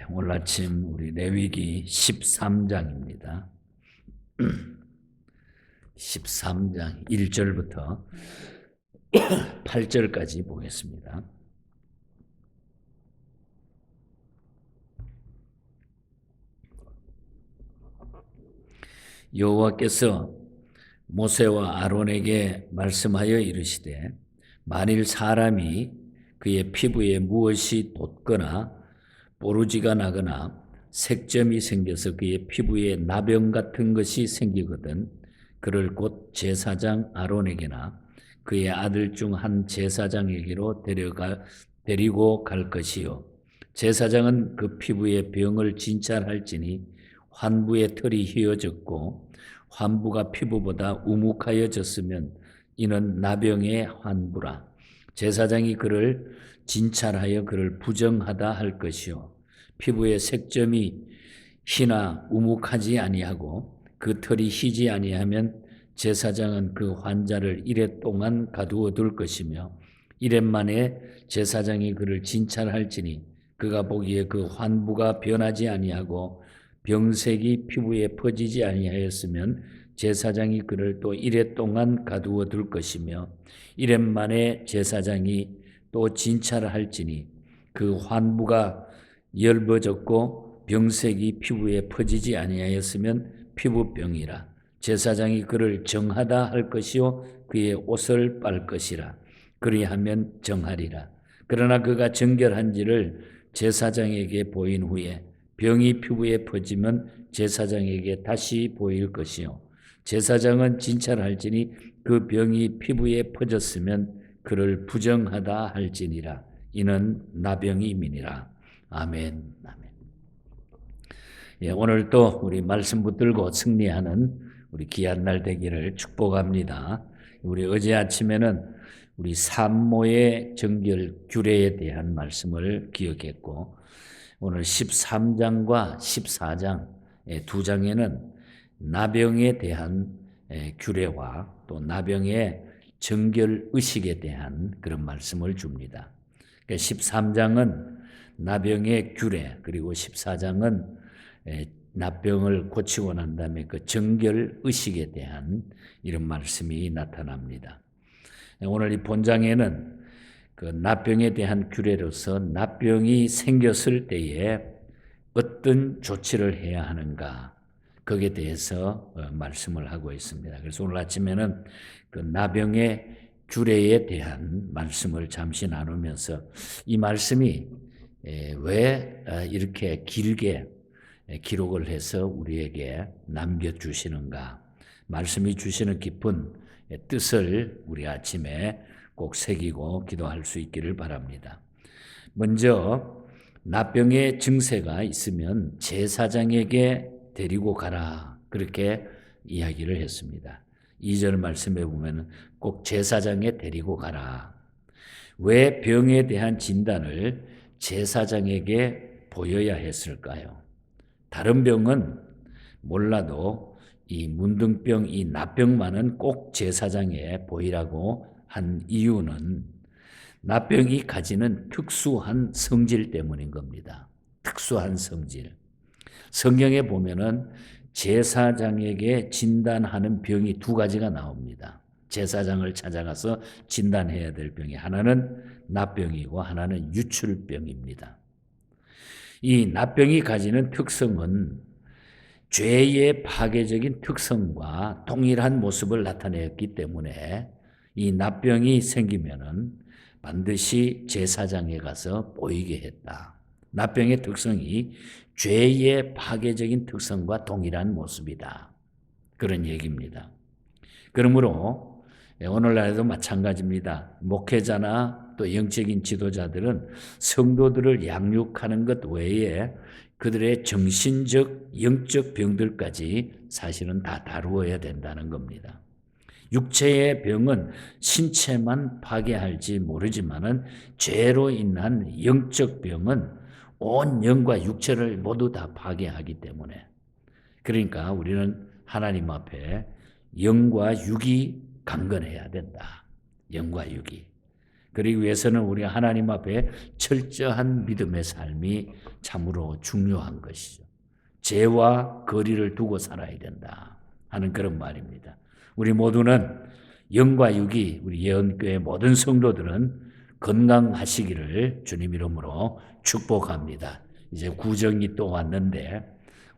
오늘 아침 우리 레위기 13장입니다. 13장 1절부터 8절까지 보겠습니다. 여호와께서 모세와 아론에게 말씀하여 이르시되 만일 사람이 그의 피부에 무엇이 돋거나 보루지가 나거나 색점이 생겨서 그의 피부에 나병 같은 것이 생기거든 그를 곧 제사장 아론에게나 그의 아들 중 한 제사장에게로 데리고 갈 것이요 제사장은 그 피부의 병을 진찰할지니 환부의 털이 휘어졌고 환부가 피부보다 우묵하여졌으면 이는 나병의 환부라. 제사장이 그를 진찰하여 그를 부정하다 할 것이요 피부의 색점이 희나 우묵하지 아니하고 그 털이 희지 아니하면 제사장은 그 환자를 이레 동안 가두어 둘 것이며 이레 만에 제사장이 그를 진찰할지니 그가 보기에 그 환부가 변하지 아니하고 병색이 피부에 퍼지지 아니하였으면 제사장이 그를 또 이레 동안 가두어 둘 것이며 이레 만에 제사장이 또 진찰할지니 그 환부가 열버졌고 병색이 피부에 퍼지지 아니하였으면 피부병이라. 제사장이 그를 정하다 할 것이요 그의 옷을 빨 것이라. 그리하면 정하리라. 그러나 그가 정결한지를 제사장에게 보인 후에 병이 피부에 퍼지면 제사장에게 다시 보일 것이요 제사장은 진찰할지니 그 병이 피부에 퍼졌으면 그를 부정하다 할지니라. 이는 나병임이니라. 아멘. 아멘. 예, 오늘 또 우리 말씀 붙들고 승리하는 우리 귀한 날 되기를 축복합니다. 우리 어제 아침에는 우리 산모의 정결 규례에 대한 말씀을 기억했고 오늘 13장과 14장 두 장에는 나병에 대한 규례와 또 나병의 정결 의식에 대한 그런 말씀을 줍니다. 13장은 나병의 규례 그리고 14장은 나병을 고치고 난 다음에 그 정결 의식에 대한 이런 말씀이 나타납니다. 오늘 이 본장에는 그 나병에 대한 규례로서 나병이 생겼을 때에 어떤 조치를 해야 하는가 거기에 대해서 말씀을 하고 있습니다. 그래서 오늘 아침에는 그 나병의 규례에 대한 말씀을 잠시 나누면서 이 말씀이 왜 이렇게 길게 기록을 해서 우리에게 남겨주시는가 말씀이 주시는 깊은 뜻을 우리 아침에 꼭 새기고 기도할 수 있기를 바랍니다. 먼저 나병의 증세가 있으면 제사장에게 데리고 가라 그렇게 이야기를 했습니다. 2절 말씀에 보면 꼭 제사장에 데리고 가라. 왜 병에 대한 진단을 제사장에게 보여야 했을까요? 다른 병은 몰라도 이 문둥병, 이 나병만은 꼭 제사장에 보이라고 한 이유는 나병이 가지는 특수한 성질 때문인 겁니다. 특수한 성질. 성경에 보면은 제사장에게 진단하는 병이 두 가지가 나옵니다. 제사장을 찾아가서 진단해야 될 병이 하나는 나병이고 하나는 유출병입니다. 이 나병이 가지는 특성은 죄의 파괴적인 특성과 동일한 모습을 나타냈기 때문에 이 나병이 생기면은 반드시 제사장에 가서 보이게 했다. 나병의 특성이 죄의 파괴적인 특성과 동일한 모습이다. 그런 얘기입니다. 그러므로 오늘날에도 마찬가지입니다. 목회자나 또 영적인 지도자들은 성도들을 양육하는 것 외에 그들의 정신적, 영적 병들까지 사실은 다 다루어야 된다는 겁니다. 육체의 병은 신체만 파괴할지 모르지만은 죄로 인한 영적 병은 온 영과 육체를 모두 다 파괴하기 때문에 그러니까 우리는 하나님 앞에 영과 육이 강건해야 된다. 영과 육이. 그러기 위해서는 우리가 하나님 앞에 철저한 믿음의 삶이 참으로 중요한 것이죠. 죄와 거리를 두고 살아야 된다 하는 그런 말입니다. 우리 모두는 영과 육이, 우리 예언교회 모든 성도들은 건강하시기를 주님 이름으로 축복합니다. 이제 구정이 또 왔는데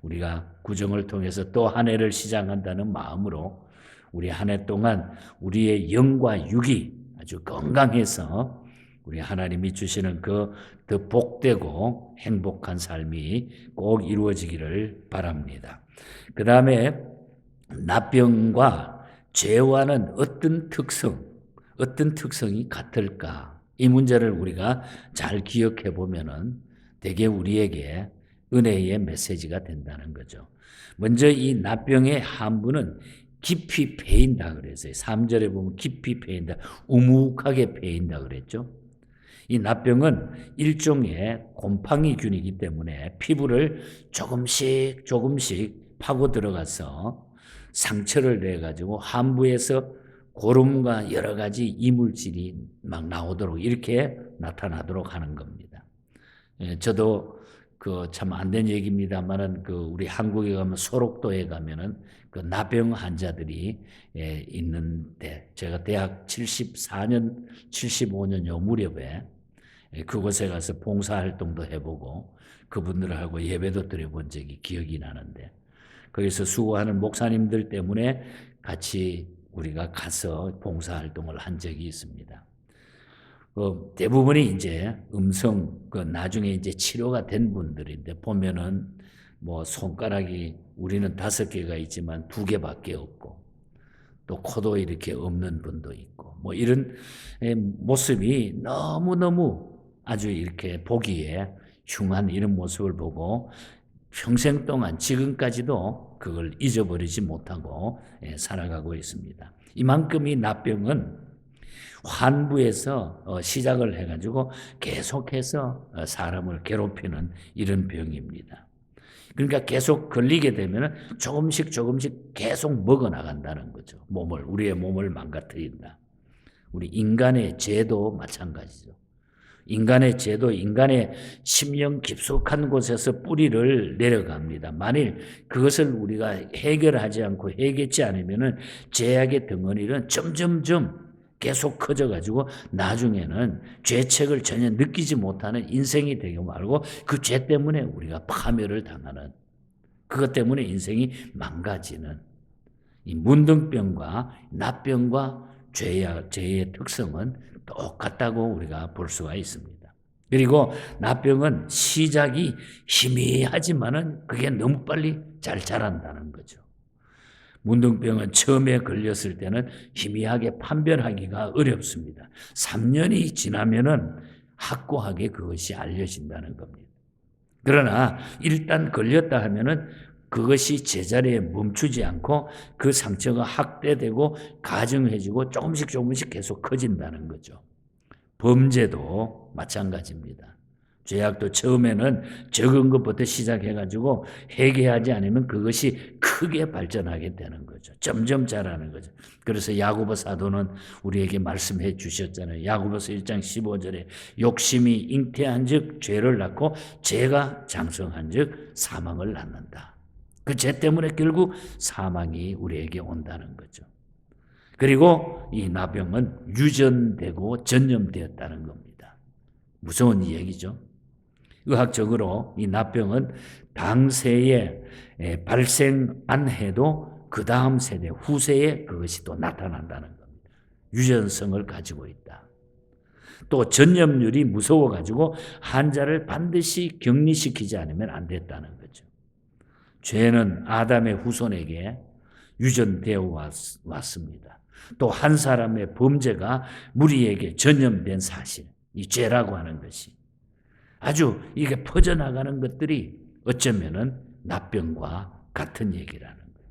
우리가 구정을 통해서 또 한 해를 시작한다는 마음으로 우리 한 해 동안 우리의 영과 육이 아주 건강해서 우리 하나님이 주시는 그 더 복되고 행복한 삶이 꼭 이루어지기를 바랍니다. 그 다음에 나병과 죄와는 어떤 특성이 같을까? 이 문제를 우리가 잘 기억해 보면은 되게 우리에게 은혜의 메시지가 된다는 거죠. 먼저 이 나병의 한부는 깊이 패인다 그랬어요. 3절에 보면 깊이 패인다, 우묵하게 패인다 그랬죠. 이 나병은 일종의 곰팡이균이기 때문에 피부를 조금씩 파고 들어가서 상처를 내가지고 함부에서 고름과 여러 가지 이물질이 막 나오도록 이렇게 나타나도록 하는 겁니다. 저도 그 참 안 된 얘기입니다만은 그 우리 한국에 가면 소록도에 가면은 그 나병 환자들이 있는데 제가 대학 74년, 75년 요 무렵에 그곳에 가서 봉사활동도 해보고 그분들하고 예배도 드려본 적이 기억이 나는데 거기서 수고하는 목사님들 때문에 같이 우리가 가서 봉사활동을 한 적이 있습니다. 대부분이 이제 나중에 이제 치료가 된 분들인데 보면은 뭐 손가락이 우리는 5개가 있지만 2개밖에 없고 또 코도 이렇게 없는 분도 있고 뭐 이런 모습이 너무너무 아주 이렇게 보기에 흉한 이런 모습을 보고 평생 동안 지금까지도 그걸 잊어버리지 못하고 살아가고 있습니다. 이만큼 이 나병은 환부에서 시작을 해가지고 계속해서 사람을 괴롭히는 이런 병입니다. 그러니까 계속 걸리게 되면 조금씩 계속 먹어나간다는 거죠. 우리의 몸을 망가뜨린다. 우리 인간의 죄도 마찬가지죠. 인간의 죄도 인간의 심령 깊숙한 곳에서 뿌리를 내려갑니다. 만일 그것을 우리가 해결하지 않고 해결하지 않으면 죄악의 덩어리는 점점점 계속 커져가지고 나중에는 죄책을 전혀 느끼지 못하는 인생이 되고 말고 그 죄 때문에 우리가 파멸을 당하는, 그것 때문에 인생이 망가지는 이 문둥병과 나병과 죄의 특성은 똑같다고 우리가 볼 수가 있습니다. 그리고 나병은 시작이 희미하지만은 그게 너무 빨리 잘 자란다는 거죠. 문둥병은 처음에 걸렸을 때는 희미하게 판별하기가 어렵습니다. 3년이 지나면은 확고하게 그것이 알려진다는 겁니다. 그러나 일단 걸렸다 하면은 그것이 제자리에 멈추지 않고 그 상처가 확대되고 가중해지고 조금씩 계속 커진다는 거죠. 범죄도 마찬가지입니다. 죄악도 처음에는 적은 것부터 시작해가지고 회개하지 않으면 그것이 크게 발전하게 되는 거죠. 점점 자라는 거죠. 그래서 야고보 사도는 우리에게 말씀해 주셨잖아요. 야고보서 1장 15절에 욕심이 잉태한 즉 죄를 낳고 죄가 장성한 즉 사망을 낳는다. 그 죄 때문에 결국 사망이 우리에게 온다는 거죠. 그리고 이 나병은 유전되고 전염되었다는 겁니다. 무서운 얘기죠. 의학적으로 이 나병은 당세에 발생 안 해도 그 다음 세대 후세에 그것이 또 나타난다는 겁니다. 유전성을 가지고 있다. 또 전염률이 무서워가지고 환자를 반드시 격리시키지 않으면 안 됐다는 거죠. 죄는 아담의 후손에게 유전되어 왔습니다. 또 한 사람의 범죄가 무리에게 전염된 사실, 이 죄라고 하는 것이 아주 이게 퍼져나가는 것들이 어쩌면은 나병과 같은 얘기라는 거예요.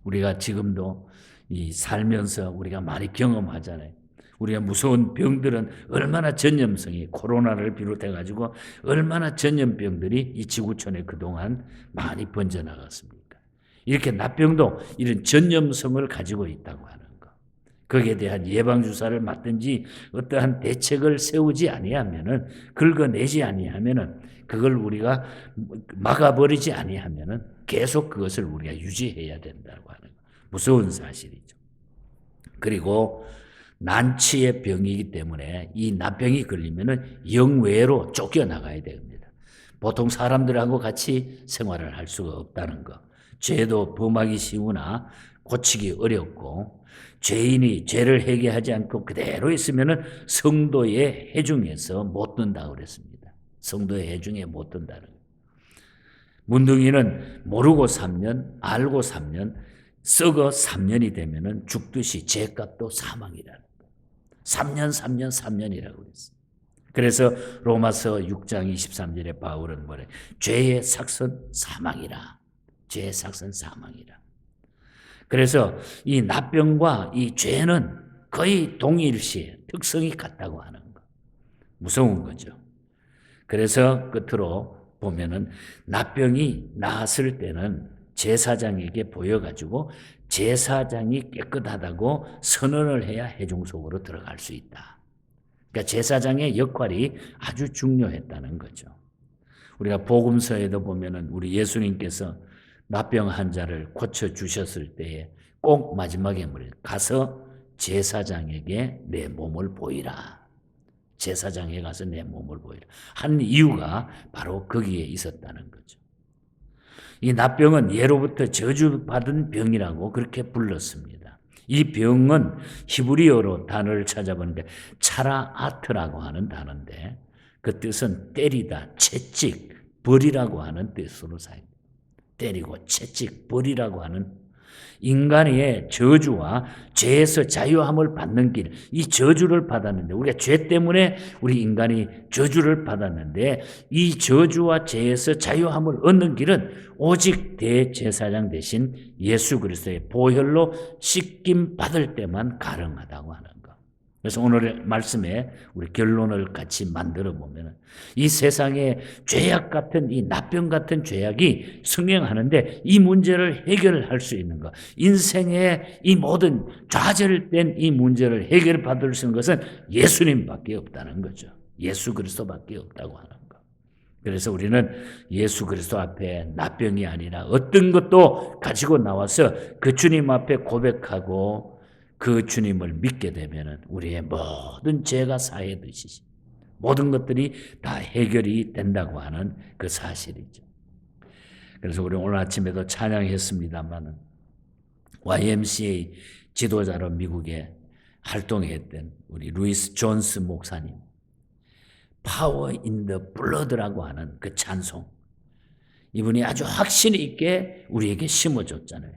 우리가 지금도 이 살면서 우리가 많이 경험하잖아요. 우리가 무서운 병들은 얼마나 전염성이 코로나를 비롯해가지고 얼마나 전염병들이 이 지구촌에 그동안 많이 번져나갔습니까? 이렇게 나병도 이런 전염성을 가지고 있다고 하는 거. 거기에 대한 예방주사를 맞든지 어떠한 대책을 세우지 아니하면은, 긁어내지 아니하면은, 그걸 우리가 막아버리지 아니하면은 계속 그것을 우리가 유지해야 된다고 하는 무서운 사실이죠. 그리고 난치의 병이기 때문에 이 납병이 걸리면은 영외로 쫓겨나가야 됩니다. 보통 사람들하고 같이 생활을 할 수가 없다는 거. 죄도 범하기 쉬우나 고치기 어렵고, 죄인이 죄를 회개하지 않고 그대로 있으면은 성도의 회중에서 못 든다고 그랬습니다. 성도의 회중에 못 든다는 거예요. 문둥이는 모르고 3년, 알고 3년, 썩어 3년이 되면은 죽듯이 죄값도 사망이라는 거예요. 3년, 3년, 3년이라고 그랬어요. 그래서 로마서 6장 23절에 바울은 뭐래? 죄의 삭선 사망이라. 죄의 삭선 사망이라. 그래서 이 납병과 이 죄는 거의 동일시에 특성이 같다고 하는 거. 무서운 거죠. 그래서 끝으로 보면은 납병이 나았을 때는 제사장에게 보여가지고 제사장이 깨끗하다고 선언을 해야 회중 속으로 들어갈 수 있다. 그러니까 제사장의 역할이 아주 중요했다는 거죠. 우리가 복음서에도 보면은 우리 예수님께서 납병 환자를 고쳐 주셨을 때에 꼭 마지막에 뭐래요? 가서 제사장에게 내 몸을 보이라. 제사장에 가서 내 몸을 보이라. 한 이유가 바로 거기에 있었다는 거죠. 이 납병은 예로부터 저주받은 병이라고 그렇게 불렀습니다. 이 병은 히브리어로 단어를 찾아보는데 차라아트라고 하는 단어인데 그 뜻은 때리다, 채찍, 벌이라고 하는 뜻으로 사용합니다. 때리고 채찍, 벌이라고 하는 인간의 저주와 죄에서 자유함을 받는 길, 이 저주를 받았는데 우리가 죄 때문에 우리 인간이 저주를 받았는데 이 저주와 죄에서 자유함을 얻는 길은 오직 대제사장 대신 예수 그리스도의 보혈로 씻김 받을 때만 가능하다고 하는 것. 그래서 오늘의 말씀에 우리 결론을 같이 만들어 보면 이 세상에 죄악 같은 이 납병 같은 죄악이 승행하는데 이 문제를 해결할 수 있는 것, 인생의 이 모든 좌절된 이 문제를 해결받을 수 있는 것은 예수님밖에 없다는 거죠. 예수 그리스도밖에 없다고 하는 것. 그래서 우리는 예수 그리스도 앞에 납병이 아니라 어떤 것도 가지고 나와서 그 주님 앞에 고백하고 그 주님을 믿게 되면 우리의 모든 죄가 사해듯이 모든 것들이 다 해결이 된다고 하는 그 사실이죠. 그래서 우리 오늘 아침에도 찬양했습니다만 YMCA 지도자로 미국에 활동했던 우리 루이스 존스 목사님 파워 인 더 블러드라고 하는 그 찬송, 이분이 아주 확신 있게 우리에게 심어줬잖아요.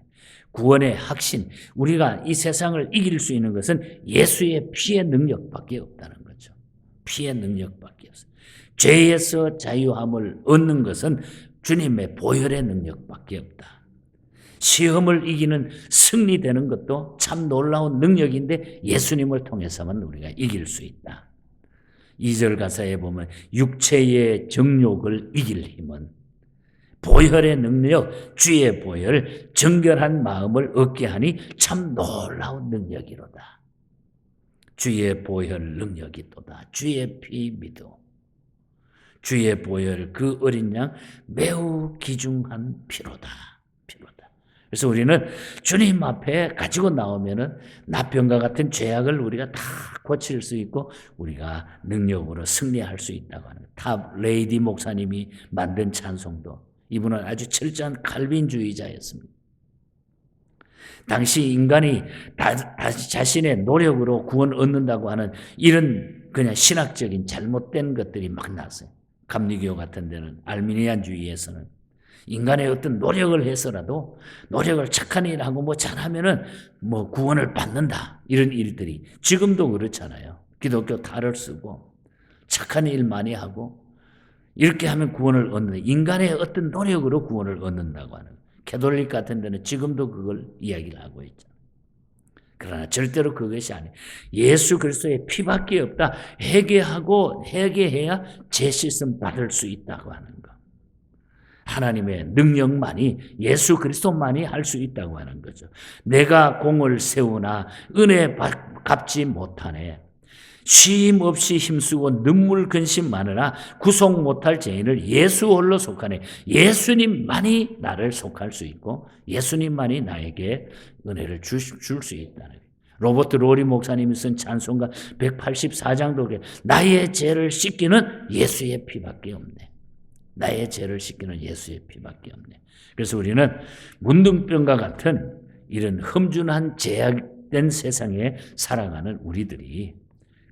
구원의 확신, 우리가 이 세상을 이길 수 있는 것은 예수의 피의 능력밖에 없다는 거죠. 피의 능력밖에 없어요. 죄에서 자유함을 얻는 것은 주님의 보혈의 능력밖에 없다. 시험을 이기는 승리되는 것도 참 놀라운 능력인데 예수님을 통해서만 우리가 이길 수 있다. 2절 가사에 보면 육체의 정욕을 이길 힘은 보혈의 능력, 주의 보혈, 정결한 마음을 얻게 하니 참 놀라운 능력이로다. 주의 보혈 능력이 또다. 주의 피 믿어. 주의 보혈 그 어린 양 매우 귀중한 피로다. 피로다. 그래서 우리는 주님 앞에 가지고 나오면은 납병과 같은 죄악을 우리가 다 고칠 수 있고 우리가 능력으로 승리할 수 있다고 하는 탑 레이디 목사님이 만든 찬송도 이분은 아주 철저한 칼빈주의자였습니다. 당시 인간이 자신의 노력으로 구원을 얻는다고 하는 이런 그냥 신학적인 잘못된 것들이 막 났어요. 감리교 같은 데는 알미니안주의에서는 인간의 어떤 노력을 해서라도 노력을 착한 일 하고 뭐 잘하면은 뭐 구원을 받는다. 이런 일들이 지금도 그렇잖아요. 기독교 탈을 쓰고 착한 일 많이 하고 이렇게 하면 구원을 얻는, 인간의 어떤 노력으로 구원을 얻는다고 하는 캐톨릭 같은 데는 지금도 그걸 이야기를 하고 있죠. 그러나 절대로 그것이 아니에요. 예수 그리스도의 피밖에 없다. 회개해야 죄 씻음 받을 수 있다고 하는 거. 하나님의 능력만이, 예수 그리스도만이 할 수 있다고 하는 거죠. 내가 공을 세우나 은혜 갚지 못하네. 쉼 없이 힘쓰고 눈물 근심 많으나 구속 못할 죄인을 예수 홀로 속하네. 예수님만이 나를 속할 수 있고 예수님만이 나에게 은혜를 줄 수 있다는 거예요. 로버트 로리 목사님이 쓴 찬송가 184장도 나의 죄를 씻기는 예수의 피밖에 없네. 나의 죄를 씻기는 예수의 피밖에 없네. 그래서 우리는 문둥병과 같은 이런 험준한 제약된 세상에 살아가는 우리들이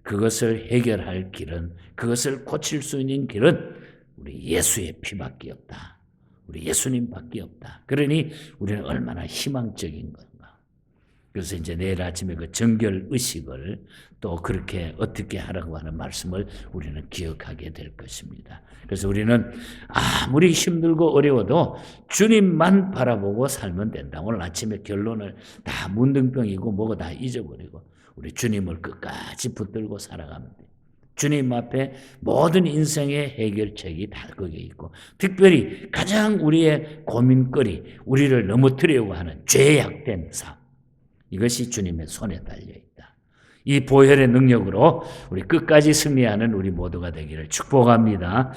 그것을 해결할 길은, 그것을 고칠 수 있는 길은 우리 예수의 피밖에 없다. 우리 예수님밖에 없다. 그러니 우리는 얼마나 희망적인 건가. 그래서 이제 내일 아침에 그 정결 의식을 또 그렇게 어떻게 하라고 하는 말씀을 우리는 기억하게 될 것입니다. 그래서 우리는 아무리 힘들고 어려워도 주님만 바라보고 살면 된다. 오늘 아침에 결론을 다 문둥병이고 뭐고 다 잊어버리고 우리 주님을 끝까지 붙들고 살아가면 돼요. 주님 앞에 모든 인생의 해결책이 다 거기에 있고 특별히 가장 우리의 고민거리, 우리를 넘어뜨리려고 하는 죄악된 삶, 이것이 주님의 손에 달려있다. 이 보혈의 능력으로 우리 끝까지 승리하는 우리 모두가 되기를 축복합니다.